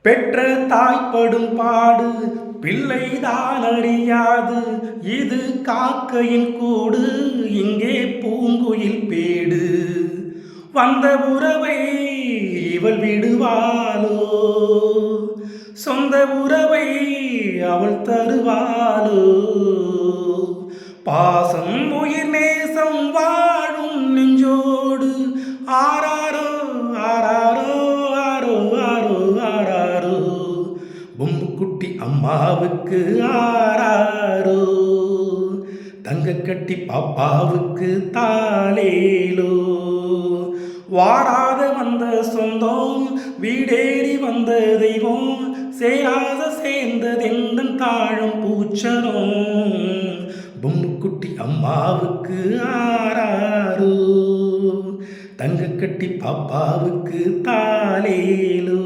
பெற்ற தாய்ப்படும் பாடு பிள்ளைதான் அறியாது. இது காக்கையின் கூடு, இங்கே பூங்குயில் பேடு. வந்த உறவை இவள் விடுவாளோ, சொந்த உறவை அவள் தருவாளோ? பாசம் உயிர் நேசம் வாழும் நெஞ்சோடு ஆராரோ ஆராரோ ஆரோ ஆரோ ஆராரோ. பொம்முக்குட்டி அம்மாவுக்கு ஆராரோ, தங்க கட்டி பாப்பாவுக்கு தாலேலோ. வாராத வந்த சொந்தம், வீடேறி வந்த தெய்வம், சேராத சேர்ந்ததெந்தன் தாழம் பூச்சரம். பொம்முக்குட்டி அம்மாவுக்கு ஆராரோ, தங்க கட்டி பாப்பாவுக்கு தாலேலோ.